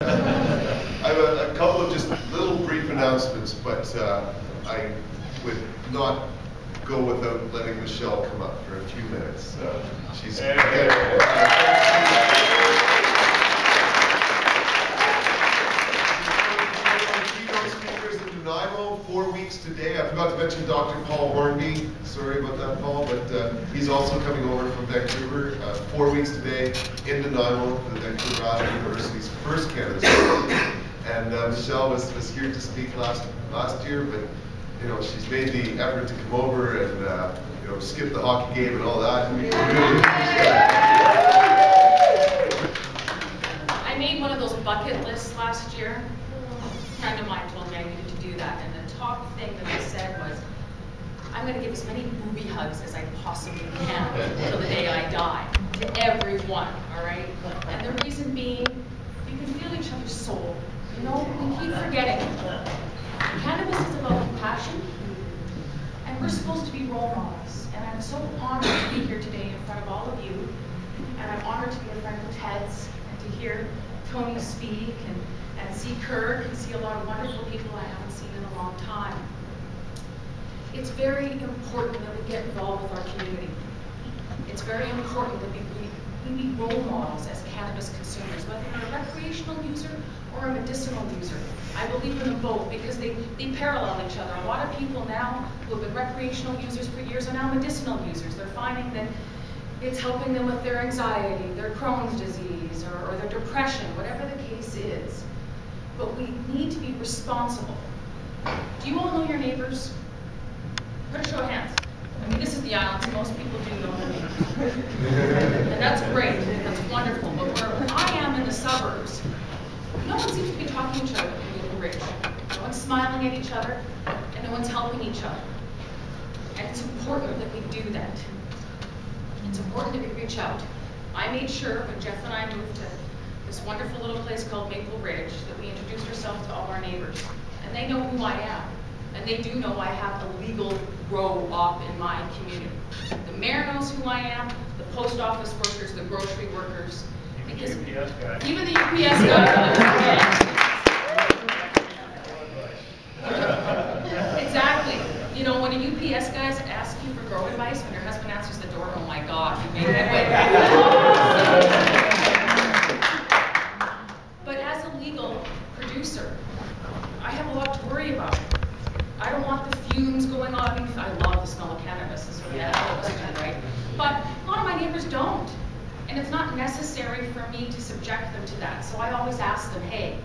I have a couple of just little brief announcements, but I would not go without letting Michelle come up for a few minutes. She's Nanaimo, 4 weeks today. I forgot to mention Dr. Paul Hornby. Sorry about that, Paul, but he's also coming over from Vancouver. 4 weeks today in Nanaimo for the Vancouver Island University's first Cannabis. And Michelle was here to speak last year, but she's made the effort to come over and skip the hockey game and all that. I made one of those bucket lists last year. A friend of mine told me I needed to do that, and the top thing that I said was, I'm going to give as many booby hugs as I possibly can until the day I die, to everyone, all right? And the reason being, you can feel each other's soul. We keep forgetting. Cannabis is about compassion, and we're supposed to be role models. And I'm so honored to be here today in front of all of you, and I'm honored to be a friend of Ted's, and to hear Tony speak, and see Kirk, and see a lot of wonderful people I haven't seen in a long time. It's very important that we get involved with our community. It's very important that we be role models as cannabis consumers, whether you're a recreational user or a medicinal user. I believe in them both because they parallel each other. A lot of people now who have been recreational users for years are now medicinal users. They're finding that it's helping them with their anxiety, their Crohn's disease, or their depression, whatever the case is. But we need to be responsible. Do you all know your neighbors? Put a show of hands. I mean, this is the island, so most people do know their neighbors. And that's great, that's wonderful. But where I am in the suburbs, no one seems to be talking to each other in Maple Ridge. No one's smiling at each other, and no one's helping each other. And it's important that we do that. It's important that we reach out. I made sure when Jeff and I moved to this wonderful little place called Maple Ridge that we introduced ourselves to all our neighbors. And they know who I am. And they do know I have a legal grow op in my community. The mayor knows who I am, the post office workers, the grocery workers. Because even the UPS guy. Exactly. When a UPS guy asks you for grow advice, when your husband answers the door, oh my God, you made headway. But as a legal producer, I have a lot to worry about. I don't want the fumes going on. I love the smell of cannabis, so yeah, all of us do, right? But a lot of my neighbors don't. And it's not necessary for me to subject them to that. So I always ask them, hey,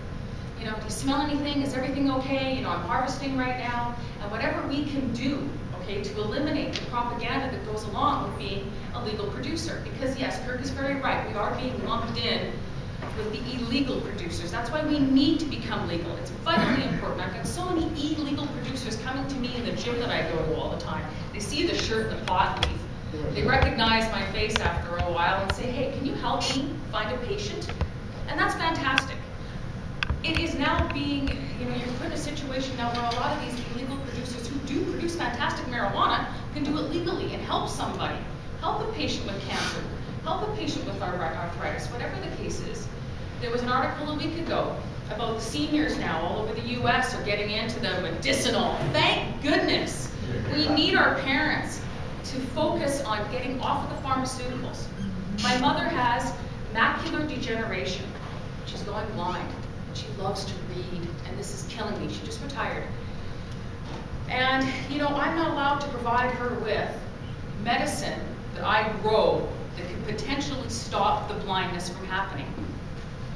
do you smell anything? Is everything okay? I'm harvesting right now. And whatever we can do, okay, to eliminate the propaganda that goes along with being a legal producer. Because yes, Kirk is very right. We are being lumped in with the illegal producers. That's why we need to become legal. It's vitally important. I've got so many illegal producers coming to me in the gym that I go to all the time. They see the shirt and the pot leaf. They recognize my face after a while and say, hey, can you help me find a patient? And that's fantastic. It is now being, you're put in a situation now where a lot of these illegal producers who do produce fantastic marijuana can do it legally and help somebody. Help a patient with cancer. Help a patient with arthritis, whatever the case is. There was an article a week ago about the seniors now all over the US are getting into the medicinal. Thank goodness. We need our parents to focus on getting off of the pharmaceuticals. My mother has macular degeneration. She's going blind. She loves to read, and this is killing me. She just retired. And, I'm not allowed to provide her with medicine that I grow that could potentially stop the blindness from happening.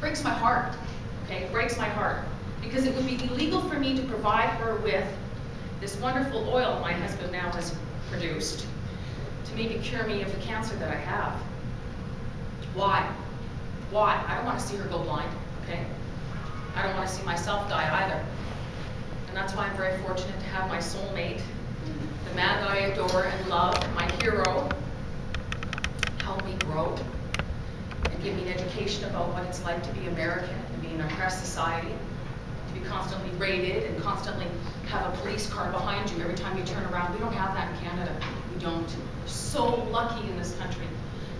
Breaks my heart, okay? Breaks my heart. Because it would be illegal for me to provide her with this wonderful oil my husband now has produced to maybe cure me of the cancer that I have. Why? Why? I don't want to see her go blind, okay? I don't want to see myself die either. And that's why I'm very fortunate to have my soulmate, the man that I adore and love, my hero, help me grow and give me an education about what it's like to be American and be in an oppressed society, to be constantly raided and constantly have a police car behind you every time you turn around. We don't have that in Canada. We don't. We're so lucky in this country.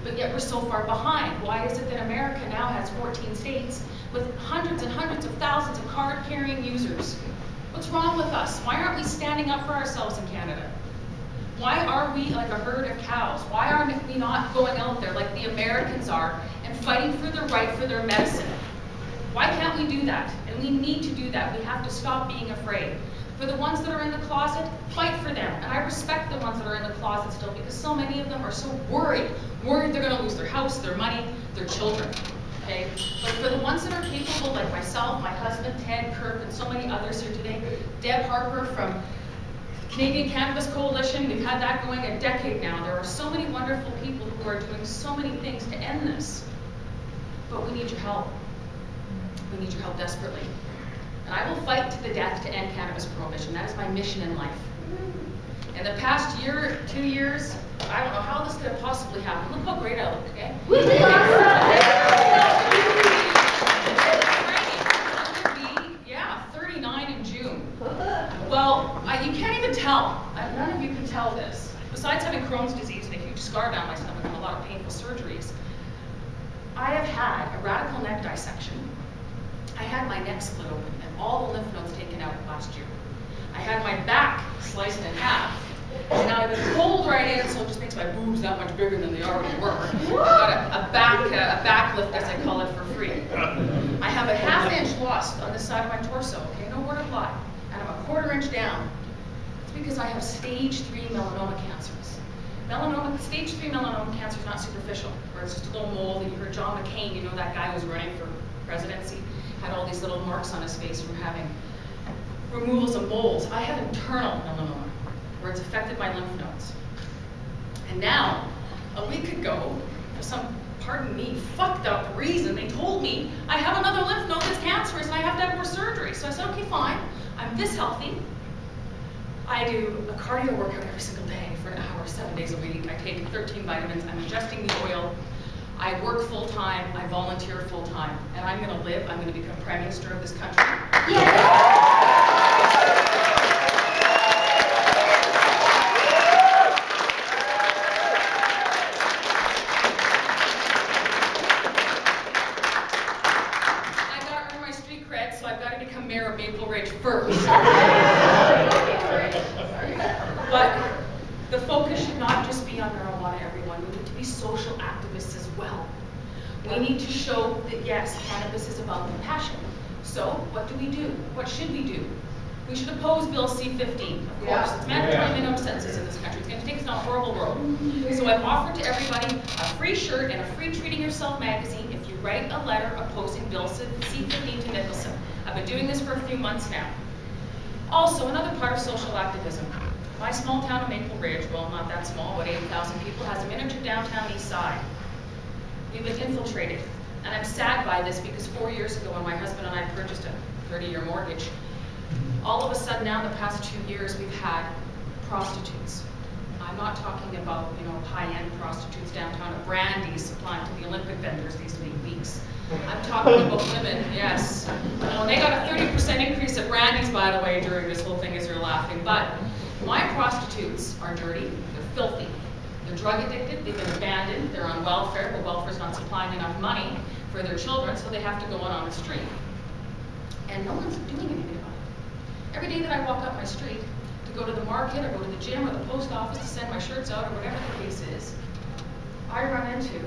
But yet we're so far behind. Why is it that America now has 14 states with hundreds and hundreds of thousands of card-carrying users. What's wrong with us? Why aren't we standing up for ourselves in Canada? Why are we like a herd of cows? Why aren't we not going out there like the Americans are and fighting for the right for their medicine? Why can't we do that? And we need to do that. We have to stop being afraid. For the ones that are in the closet, fight for them. And I respect the ones that are in the closet still, because so many of them are so worried they're going to lose their house, their money, their children. Okay? But for the ones that are capable, like myself, my husband, Ted, Kirk, and so many others here today, Deb Harper from Canadian Cannabis Coalition, we've had that going a decade now. There are so many wonderful people who are doing so many things to end this. But we need your help. We need your help desperately. And I will fight to the death to end cannabis prohibition. That is my mission in life. In the past year, 2 years, I don't know how this could have possibly happened. Look how great I look, okay? Rainey, I'm going to be, 39 in June. Well, you can't even tell. None of you can tell this. Besides having Crohn's disease and a huge scar down my stomach and a lot of painful surgeries, I have had a radical neck dissection. I had my neck split open and all the lymph nodes taken out last year. I had my back sliced in half, and now I've been pulled right in, so it just makes my boobs that much bigger than they already were. I've got a back lift, as I call it, for free. I have a ½ inch lost on this side of my torso, okay, no word of lie, and I'm a ¼ inch down. It's because I have stage 3 melanoma cancers. Stage 3 melanoma cancer is not superficial, where it's just a little mole. And you heard John McCain, you know that guy who was running for presidency, had all these little marks on his face from having removals of moles. I have internal melanoma, where it's affected my lymph nodes. And now, a week ago, for some, pardon me, fucked up reason, they told me I have another lymph node that's cancerous and I have to have more surgery. So I said, okay, fine. I'm this healthy. I do a cardio workout every single day for an hour, 7 days a week. I take 13 vitamins. I'm ingesting the oil. I work full-time, I volunteer full-time, and I'm going to live. I'm going to become Prime Minister of this country. Yeah. I got to earn my street cred, so I've got to become Mayor of Maple Ridge first. But the focus should not just be on marijuana, everyone. We need to be social activists as well. We need to show that, yes, cannabis is about compassion. So, what do we do? What should we do? We should oppose Bill C-15, of course. It's mandatory minimum sentences in this country. It's going to take us down a horrible road. So I've offered to everybody a free shirt and a free Treating Yourself magazine if you write a letter opposing Bill C-15 to Nicholson. I've been doing this for a few months now. Also, another part of social activism. My small town of Maple Ridge, well, not that small, about 80,000 people, has a miniature downtown east side. We've been infiltrated. And I'm sad by this because 4 years ago when my husband and I purchased a 30-year mortgage, all of a sudden now in the past 2 years we've had prostitutes. I'm not talking about, high-end prostitutes downtown at Brandy's supplying to the Olympic vendors these 8 weeks. I'm talking about women, yes. And they got a 30% increase at Brandy's, by the way, during this whole thing as you're laughing. But my prostitutes are dirty, they're filthy, they're drug addicted, they've been abandoned, they're on welfare, but welfare's not supplying enough money for their children, so they have to go on the street. And no one's doing anything about it. Every day that I walk up my street to go to the market or go to the gym or the post office to send my shirts out or whatever the case is, I run into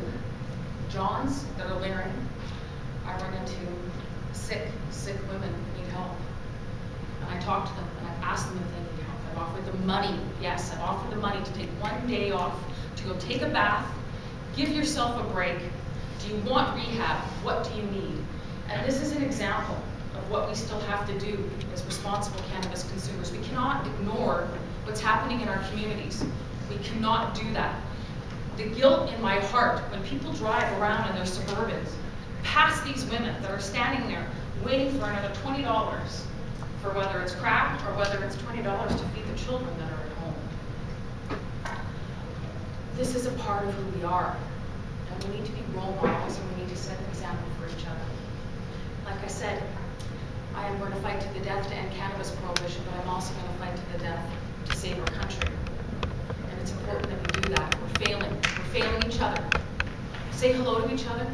Johns that are leering. I run into sick women who need help. And I talk to them and I've asked them if they need help. I've offered them money. Yes, I've offered them money to take 1 day off, to go take a bath, give yourself a break. Do you want rehab? What do you need? And this is an example of what we still have to do as responsible cannabis consumers. We cannot ignore what's happening in our communities. We cannot do that. The guilt in my heart when people drive around in their Suburbans past these women that are standing there waiting for another $20 for whether it's crack or whether it's $20 to feed the children that are at home. This is a part of who we are. And we need to be role models and we need to set an example for each other. Like I said, I am going to fight to the death to end cannabis prohibition, but I'm also going to fight to the death to save our country. And it's important that we do that. We're failing. We're failing each other. Say hello to each other.